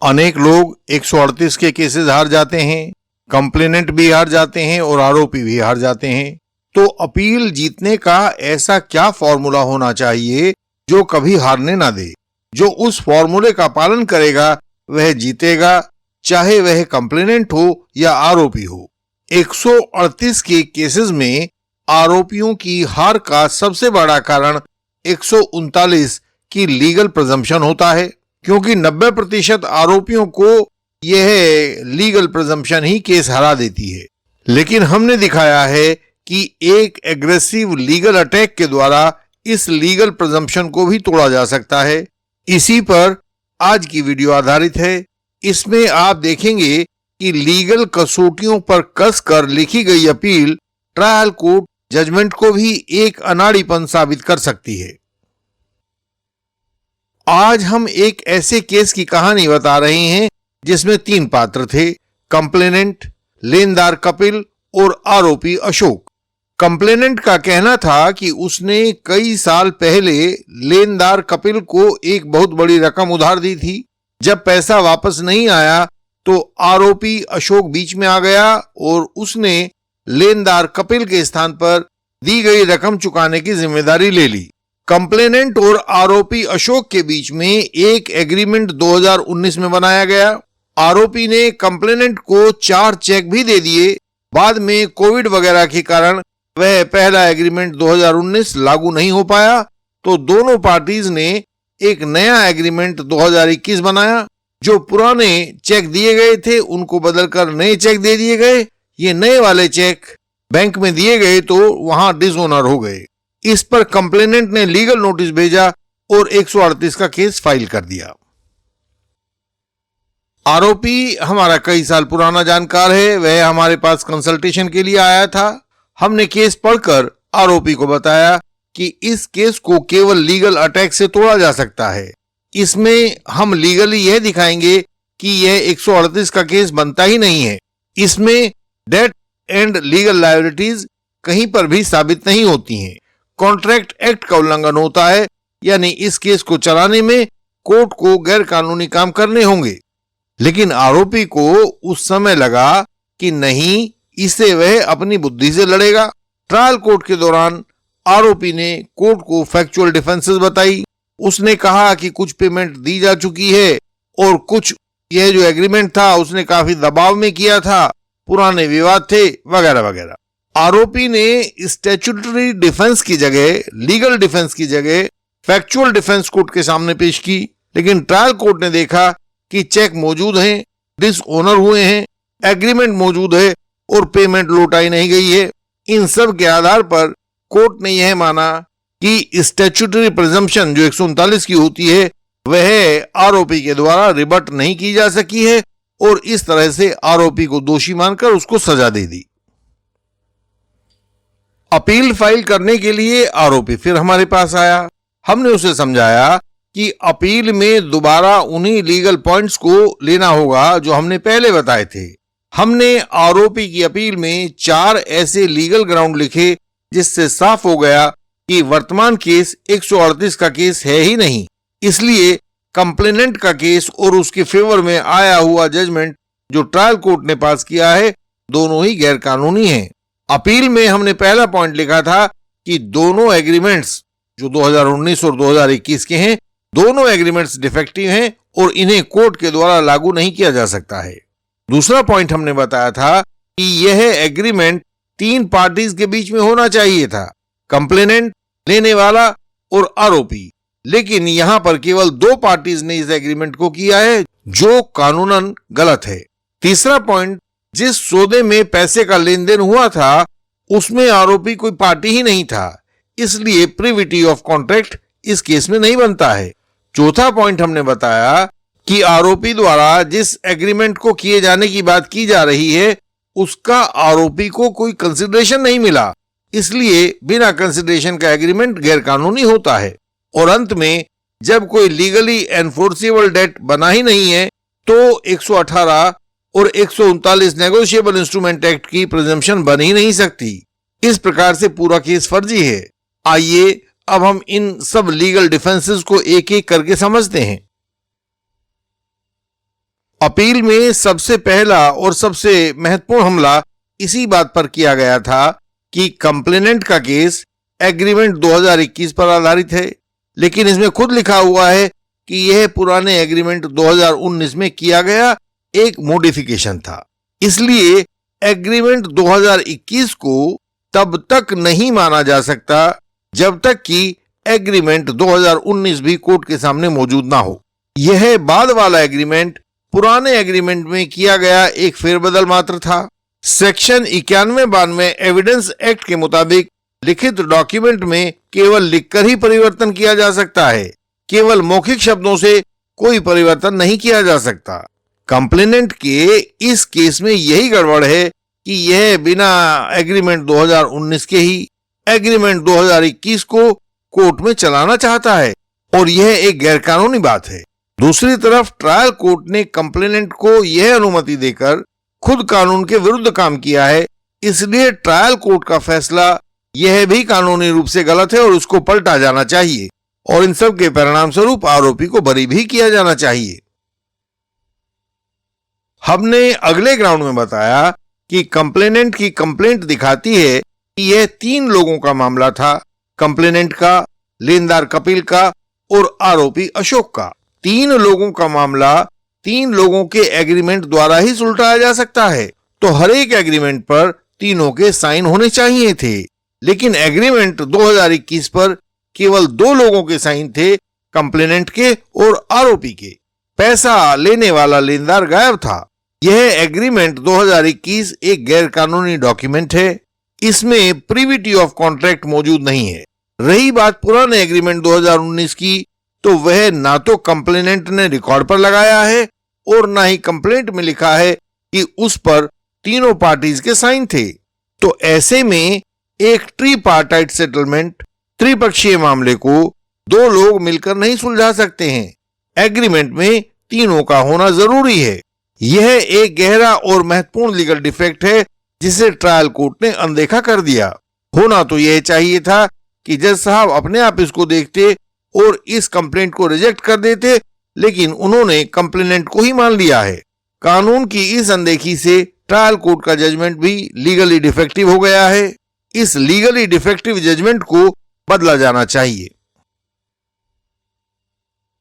अनेक लोग 138 के केसेस हार जाते हैं, कंप्लेनेंट भी हार जाते हैं और आरोपी भी हार जाते हैं। तो अपील जीतने का ऐसा क्या फॉर्मूला होना चाहिए जो कभी हारने ना दे? जो उस फॉर्मूले का पालन करेगा वह जीतेगा, चाहे वह कंप्लेनेंट हो या आरोपी हो। 138 के केसेस में आरोपियों की हार का सबसे बड़ा कारण 139 की लीगल प्रिजम्पशन होता है, क्योंकि 90% आरोपियों को यह लीगल प्रिजम्पशन ही केस हरा देती है। लेकिन हमने दिखाया है कि एक एग्रेसिव लीगल अटैक के द्वारा इस लीगल प्रिजम्पशन को भी तोड़ा जा सकता है। इसी पर आज की वीडियो आधारित है। इसमें आप देखेंगे कि लीगल कसौटियों पर कसकर लिखी गई अपील ट्रायल कोर्ट जजमेंट को भी एक अनाड़ीपन साबित कर सकती है। आज हम एक ऐसे केस की कहानी बता रहे हैं जिसमें 3 पात्र थे, कंप्लेनेंट, लेनदार कपिल और आरोपी अशोक। कंप्लेनेंट का कहना था कि उसने कई साल पहले लेनदार कपिल को एक बहुत बड़ी रकम उधार दी थी। जब पैसा वापस नहीं आया तो आरोपी अशोक बीच में आ गया और उसने लेनदार कपिल के स्थान पर दी गई रकम चुकाने की जिम्मेदारी ले ली। कंप्लेनेंट और आरोपी अशोक के बीच में एक एग्रीमेंट 2019 में बनाया गया। आरोपी ने कंप्लेनेंट को 4 चेक भी दे दिए। बाद में कोविड वगैरह के कारण वह पहला एग्रीमेंट 2019 लागू नहीं हो पाया, तो दोनों पार्टीज ने एक नया एग्रीमेंट 2021 बनाया। जो पुराने चेक दिए गए थे उनको बदलकर नए चेक दे दिए गए। ये नए वाले चेक बैंक में दिए गए तो वहां डिसऑनर हो गए। इस पर कंप्लेनेंट ने लीगल नोटिस भेजा और 138 का केस फाइल कर दिया। आरोपी हमारा कई साल पुराना जानकार है। वह हमारे पास कंसल्टेशन के लिए आया था। हमने केस पढ़कर आरोपी को बताया कि इस केस को केवल लीगल अटैक से तोड़ा जा सकता है। इसमें हम लीगली यह दिखाएंगे कि यह 138 का केस बनता ही नहीं है। इसमें डेट एंड लीगल लायबिलिटीज कहीं पर भी साबित नहीं होती हैं। कॉन्ट्रैक्ट एक्ट का उल्लंघन होता है, यानी इस केस को चलाने में कोर्ट को गैर कानूनी काम करने होंगे। लेकिन आरोपी को उस समय लगा कि नहीं, इसे वह अपनी बुद्धि से लड़ेगा। ट्रायल कोर्ट के दौरान आरोपी ने कोर्ट को फैक्चुअल डिफेंसेस बताई। उसने कहा कि कुछ पेमेंट दी जा चुकी है और कुछ यह जो एग्रीमेंट था उसने काफी दबाव में किया था, पुराने विवाद थे वगैरह वगैरह। आरोपी ने स्टैट्यूटरी डिफेंस की जगह, लीगल डिफेंस की जगह फैक्चुअल डिफेंस कोर्ट के सामने पेश की। लेकिन ट्रायल कोर्ट ने देखा कि चेक मौजूद हैं, डिसऑनर हुए हैं, एग्रीमेंट मौजूद है और पेमेंट लौटाई नहीं गई है। इन सब के आधार पर कोर्ट ने यह माना कि स्टैट्यूटरी प्रिजम्पशन जो 139 की होती है वह आरोपी के द्वारा रिबट नहीं की जा सकी है और इस तरह से आरोपी को दोषी मानकर उसको सजा दे दी। अपील फाइल करने के लिए आरोपी फिर हमारे पास आया। हमने उसे समझाया कि अपील में दोबारा उन्हीं लीगल पॉइंट्स को लेना होगा जो हमने पहले बताए थे। हमने आरोपी की अपील में 4 ऐसे लीगल ग्राउंड लिखे जिससे साफ हो गया कि वर्तमान केस 138 का केस है ही नहीं। इसलिए कंप्लेनेंट का केस और उसके फेवर में आया हुआ जजमेंट जो ट्रायल कोर्ट ने पास किया है, दोनों ही गैर कानूनी हैं। अपील में हमने पहला पॉइंट लिखा था कि दोनों एग्रीमेंट्स जो 2019 और 2021 के हैं, दोनों एग्रीमेंट्स डिफेक्टिव हैं और इन्हें कोर्ट के द्वारा लागू नहीं किया जा सकता है। दूसरा पॉइंट हमने बताया था कि यह एग्रीमेंट 3 पार्टीज के बीच में होना चाहिए था, कंप्लेनेंट, लेने वाला और आरोपी। लेकिन यहां पर केवल 2 पार्टीज ने इस एग्रीमेंट को किया है, जो कानूनन गलत है। तीसरा पॉइंट, जिस सौदे में पैसे का लेन देन हुआ था उसमें आरोपी कोई पार्टी ही नहीं था, इसलिए प्रिविटी ऑफ कॉन्ट्रैक्ट इस केस में नहीं बनता है। चौथा पॉइंट हमने बताया कि आरोपी द्वारा जिस एग्रीमेंट को किए जाने की बात की जा रही है उसका आरोपी को कोई कंसिडरेशन नहीं मिला, इसलिए बिना कंसिडरेशन का एग्रीमेंट गैर कानूनी होता है। और अंत में जब कोई लीगली एनफोर्सेबल डेट बना ही नहीं है तो 118 और 139 नेगोशिएबल इंस्ट्रूमेंट एक्ट की प्रिजम्पशन बन ही नहीं सकती। इस प्रकार से पूरा केस फर्जी है। आइए अब हम इन सब लीगल डिफेंसेस को एक एक करके समझते हैं। अपील में सबसे पहला और सबसे महत्वपूर्ण हमला इसी बात पर किया गया था कि कंप्लेनेंट का केस एग्रीमेंट 2021 पर आधारित है, लेकिन इसमें खुद लिखा हुआ है कि यह पुराने एग्रीमेंट 2019 में किया गया एक मॉडिफिकेशन था। इसलिए एग्रीमेंट 2021 को तब तक नहीं माना जा सकता जब तक कि एग्रीमेंट 2019 भी कोर्ट के सामने मौजूद ना हो। यह बाद वाला एग्रीमेंट पुराने एग्रीमेंट में किया गया एक फेरबदल मात्र था। सेक्शन 91-92 एविडेंस एक्ट के मुताबिक लिखित डॉक्यूमेंट में केवल लिखकर ही परिवर्तन किया जा सकता है, केवल मौखिक शब्दों से कोई परिवर्तन नहीं किया जा सकता। कंप्लेनेंट के इस केस में यही गड़बड़ है कि यह बिना एग्रीमेंट 2019 के ही एग्रीमेंट 2021 को कोर्ट में चलाना चाहता है और यह एक गैरकानूनी बात है। दूसरी तरफ ट्रायल कोर्ट ने कंप्लेनेंट को यह अनुमति देकर खुद कानून के विरुद्ध काम किया है, इसलिए ट्रायल कोर्ट का फैसला यह भी कानूनी रूप से गलत है और उसको पलटा जाना चाहिए और इन सब के परिणाम स्वरूप आरोपी को बरी भी किया जाना चाहिए। हमने अगले ग्राउंड में बताया कि कंप्लेनेंट की कंप्लेंट दिखाती है कि यह 3 लोगों का मामला था, कंप्लेनेंट का, लेनदार कपिल का और आरोपी अशोक का। 3 लोगों का मामला 3 लोगों के एग्रीमेंट द्वारा ही सुलझाया जा सकता है, तो हर एक एग्रीमेंट पर तीनों के साइन होने चाहिए थे, लेकिन एग्रीमेंट 2021 पर केवल 2 लोगों के साइन थे, कंप्लेनेंट के और आरोपी के। पैसा लेने वाला लेनदार गायब था। यह एग्रीमेंट 2021 एक गैर कानूनी डॉक्यूमेंट है, इसमें प्रीविटी ऑफ कॉन्ट्रैक्ट मौजूद नहीं है। रही बात पुराने एग्रीमेंट 2019 की, तो वह ना तो कंप्लेनेंट ने रिकॉर्ड पर लगाया है और ना ही कंप्लेंट में लिखा है कि उस पर तीनों पार्टीज के साइन थे। तो ऐसे में एक ट्रीपार्टाइट सेटलमेंट, त्रिपक्षीय मामले को 2 लोग मिलकर नहीं सुलझा सकते हैं। एग्रीमेंट में तीनों का होना जरूरी है। यह एक गहरा और महत्वपूर्ण लीगल डिफेक्ट है जिसे ट्रायल कोर्ट ने अनदेखा कर दिया। होना तो यह चाहिए था कि जज साहब अपने आप इसको देखते और इस कंप्लेंट को रिजेक्ट कर देते, लेकिन उन्होंने कंप्लेनेंट को ही मान लिया है। कानून की इस अनदेखी से ट्रायल कोर्ट का जजमेंट भी लीगली डिफेक्टिव हो गया है। इस लीगली डिफेक्टिव जजमेंट को बदला जाना चाहिए।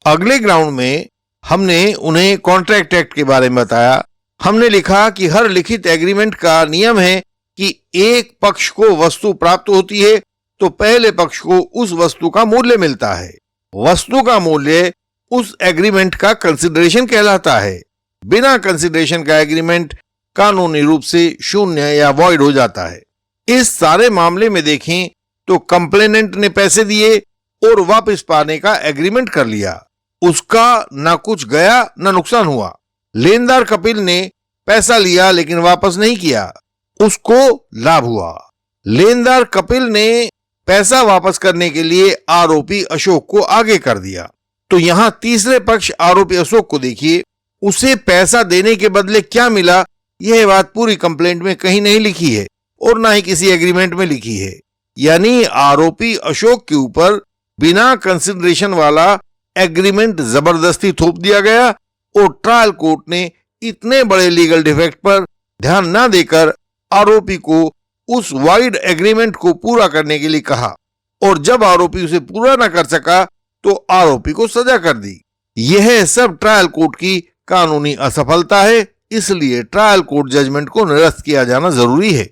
अगले ग्राउंड में हमने उन्हें कॉन्ट्रैक्ट एक्ट के बारे में बताया। हमने लिखा कि हर लिखित एग्रीमेंट का नियम है कि एक पक्ष को वस्तु प्राप्त होती है तो पहले पक्ष को उस वस्तु का मूल्य मिलता है। वस्तु का मूल्य उस एग्रीमेंट का कंसिडरेशन कहलाता है। बिना कंसिडरेशन का एग्रीमेंट कानूनी रूप से शून्य या वॉइड हो जाता है। इस सारे मामले में देखें तो कंप्लेनेंट ने पैसे दिए और वापस पाने का एग्रीमेंट कर लिया। उसका ना कुछ गया ना नुकसान हुआ। लेनदार कपिल ने पैसा लिया लेकिन वापस नहीं किया, उसको लाभ हुआ। लेनदार कपिल ने पैसा वापस करने के लिए आरोपी अशोक को आगे कर दिया। तो यहां तीसरे पक्ष आरोपी अशोक को देखिए, उसे पैसा देने के बदले क्या मिला, यह बात पूरी कंप्लेंट में कहीं नहीं लिखी है और ना ही किसी एग्रीमेंट में लिखी है। यानी आरोपी अशोक के ऊपर बिना कंसिडरेशन वाला एग्रीमेंट जबरदस्ती थोप दिया गया और ट्रायल कोर्ट ने इतने बड़े लीगल डिफेक्ट पर ध्यान न देकर आरोपी को उस वाइड एग्रीमेंट को पूरा करने के लिए कहा और जब आरोपी उसे पूरा न कर सका तो आरोपी को सजा कर दी। यह सब ट्रायल कोर्ट की कानूनी असफलता है, इसलिए ट्रायल कोर्ट जजमेंट को निरस्त किया जाना जरूरी है।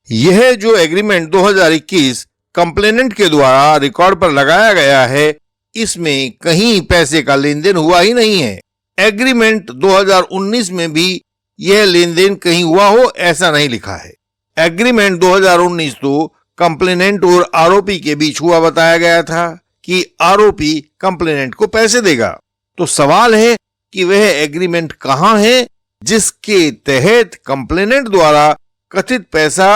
यह जो एग्रीमेंट 2021 कंप्लेनेंट के द्वारा रिकॉर्ड पर लगाया गया है, इसमें कहीं पैसे का लेन देन हुआ ही नहीं है। एग्रीमेंट 2019 में भी यह लेन देन कहीं हुआ हो ऐसा नहीं लिखा है। एग्रीमेंट 2019 तो कंप्लेनेंट और आरोपी के बीच हुआ बताया गया था कि आरोपी कंप्लेनेंट को पैसे देगा। तो सवाल है कि वह एग्रीमेंट कहां है जिसके तहत कंप्लेनेंट द्वारा कथित पैसा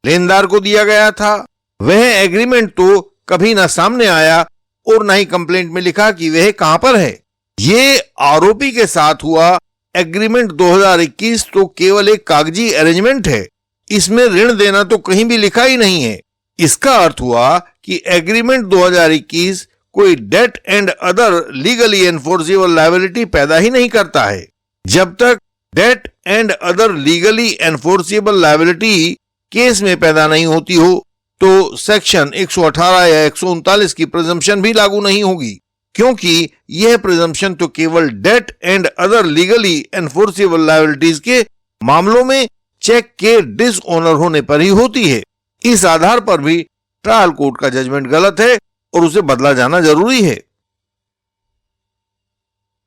लेनदार को दिया गया था। वह एग्रीमेंट तो कभी ना सामने आया और ना ही कंप्लेंट में लिखा कि वह कहां पर है। ये आरोपी के साथ हुआ एग्रीमेंट 2021 तो केवल एक कागजी अरेंजमेंट है, इसमें ऋण देना तो कहीं भी लिखा ही नहीं है। इसका अर्थ हुआ कि एग्रीमेंट 2021 कोई debt and other legally enforceable liability पैदा ही नहीं करता है। जब तक debt and other legally enforceable liability case में पैदा नहीं होती हो तो सेक्शन 118 या 139 की प्रिजम्पशन भी लागू नहीं होगी, क्योंकि यह प्रिजम्पशन तो केवल debt and other legally enforceable liabilities के मामलों में चेक के डिसओनर होने पर ही होती है। इस आधार पर भी ट्रायल कोर्ट का जजमेंट गलत है और उसे बदला जाना जरूरी है।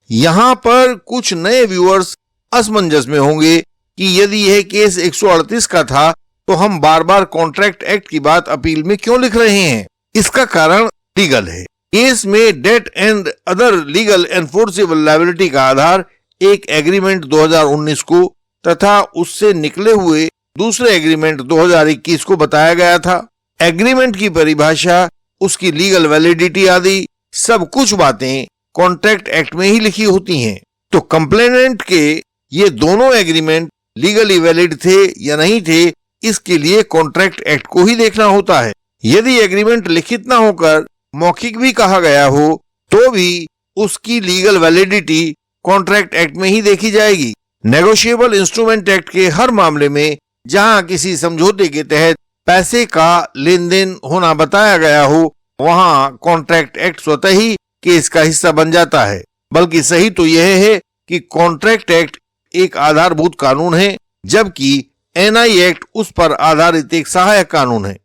यहां पर कुछ नए व्यूअर्स असमंजस में होंगे कि यदि यह केस 138 का था तो हम बार बार कॉन्ट्रैक्ट एक्ट की बात अपील में क्यों लिख रहे हैं। इसका कारण लीगल है। केस में debt and other legal enforceable liability का आधार एक एग्रीमेंट 2019 को तथा उससे निकले हुए दूसरे एग्रीमेंट 2021 को बताया गया था। एग्रीमेंट की परिभाषा, उसकी लीगल वैलिडिटी आदि सब कुछ बातें कॉन्ट्रैक्ट एक्ट में ही लिखी होती हैं। तो कंप्लेनेंट के ये दोनों एग्रीमेंट लीगली वैलिड थे या नहीं थे, इसके लिए कॉन्ट्रैक्ट एक्ट को ही देखना होता है। यदि एग्रीमेंट लिखित ना होकर मौखिक भी कहा गया हो तो भी उसकी लीगल वैलिडिटी कॉन्ट्रैक्ट एक्ट में ही देखी जाएगी। नेगोशिएबल इंस्ट्रूमेंट एक्ट के हर मामले में जहां किसी समझौते के तहत पैसे का लेन देन होना बताया गया हो, वहां कॉन्ट्रैक्ट एक्ट स्वतः ही केस का हिस्सा बन जाता है। बल्कि सही तो यह है कि कॉन्ट्रैक्ट एक्ट एक आधारभूत कानून है, जबकि एनआई एक्ट उस पर आधारित एक सहायक कानून है।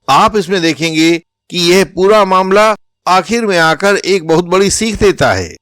आप इसमें देखेंगे कि यह पूरा मामला आखिर में आकर एक बहुत बड़ी सीख देता है।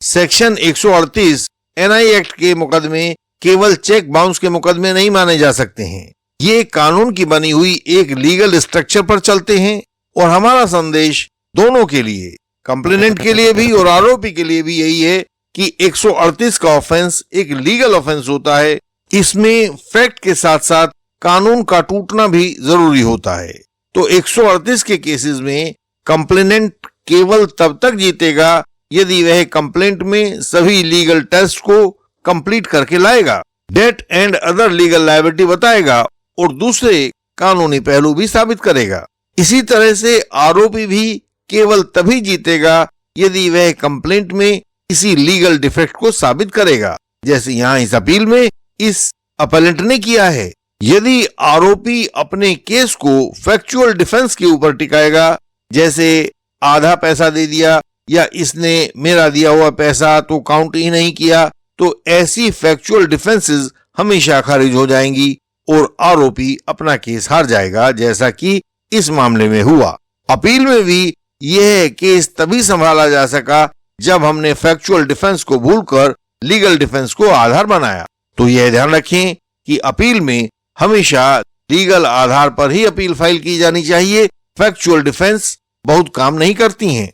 सेक्शन 138 एनआई एक्ट के मुकदमे केवल चेक बाउंस के मुकदमे नहीं माने जा सकते हैं। ये कानून की बनी हुई एक लीगल स्ट्रक्चर पर चलते हैं और हमारा संदेश दोनों के लिए, कंप्लेनेंट के लिए भी और आरोपी के लिए भी यही है कि 138 का ऑफेंस एक लीगल ऑफेंस होता है। इसमें फैक्ट के साथ साथ कानून का टूटना भी जरूरी होता है। तो 138 के केसेस में कंप्लेनेंट केवल तब तक जीतेगा यदि वह कंप्लेंट में सभी लीगल टेस्ट को कंप्लीट करके लाएगा, debt and other legal liability बताएगा और दूसरे कानूनी पहलू भी साबित करेगा। इसी तरह से आरोपी भी केवल तभी जीतेगा यदि वह कंप्लेंट में किसी लीगल डिफेक्ट को साबित करेगा, जैसे यहां इस अपील में इस अपलेंट ने किया है। यदि आरोपी अपने केस को फैक्चुअल डिफेंस के ऊपर टिकाएगा, जैसे आधा पैसा दे दिया या इसने मेरा दिया हुआ पैसा तो काउंट ही नहीं किया, तो ऐसी फैक्चुअल डिफेंसेस हमेशा खारिज हो जाएंगी और आरोपी अपना केस हार जाएगा, जैसा कि इस मामले में हुआ। अपील में भी यह केस तभी संभाला जा सका जब हमने फैक्चुअल डिफेंस को भूलकर लीगल डिफेंस को आधार बनाया। तो यह ध्यान रखें कि अपील में हमेशा लीगल आधार पर ही अपील फाइल की जानी चाहिए। फैक्चुअल डिफेंस बहुत काम नहीं करती हैं।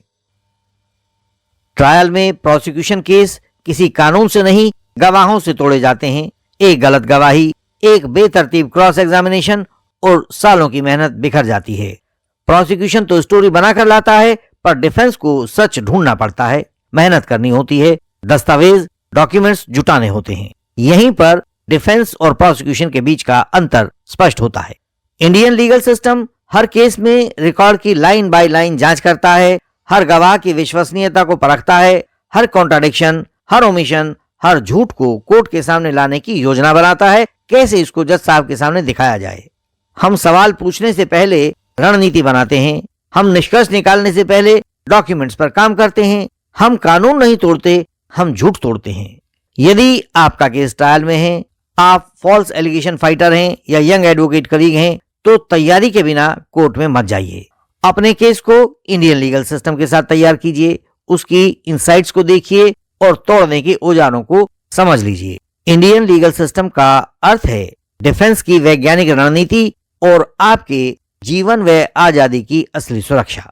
ट्रायल में प्रोसिक्यूशन केस किसी कानून से नहीं, गवाहों से तोड़े जाते हैं। एक गलत गवाही, एक बेतरतीब क्रॉस एग्जामिनेशन और सालों की मेहनत बिखर जाती है। प्रोसिक्यूशन तो स्टोरी बनाकर लाता है, पर डिफेंस को सच ढूंढना पड़ता है, मेहनत करनी होती है, दस्तावेज डॉक्यूमेंट्स जुटाने होते हैं। यहीं पर डिफेंस और प्रोसिक्यूशन के बीच का अंतर स्पष्ट होता है। इंडियन लीगल सिस्टम हर केस में रिकॉर्ड की लाइन बाय लाइन जांच करता है, हर गवाह की विश्वसनीयता को परखता है, हर कॉन्ट्राडिक्शन, हर ओमिशन, हर झूठ को कोर्ट के सामने लाने की योजना बनाता है, कैसे इसको जज साहब के सामने दिखाया जाए। हम सवाल पूछने से पहले रणनीति बनाते हैं, हम निष्कर्ष निकालने से पहले डॉक्यूमेंट्स पर काम करते हैं, हम कानून नहीं तोड़ते, हम झूठ तोड़ते हैं। यदि आपका केस ट्रायल में है, आप फॉल्स एलिगेशन फाइटर हैं या यंग एडवोकेट कलीग हैं, तो तैयारी के बिना कोर्ट में मत जाइए। अपने केस को इंडियन लीगल सिस्टम के साथ तैयार कीजिए, उसकी इनसाइट्स को देखिए और तोड़ने के औजारों को समझ लीजिए। इंडियन लीगल सिस्टम का अर्थ है डिफेंस की वैज्ञानिक रणनीति और आपके जीवन व आजादी की असली सुरक्षा।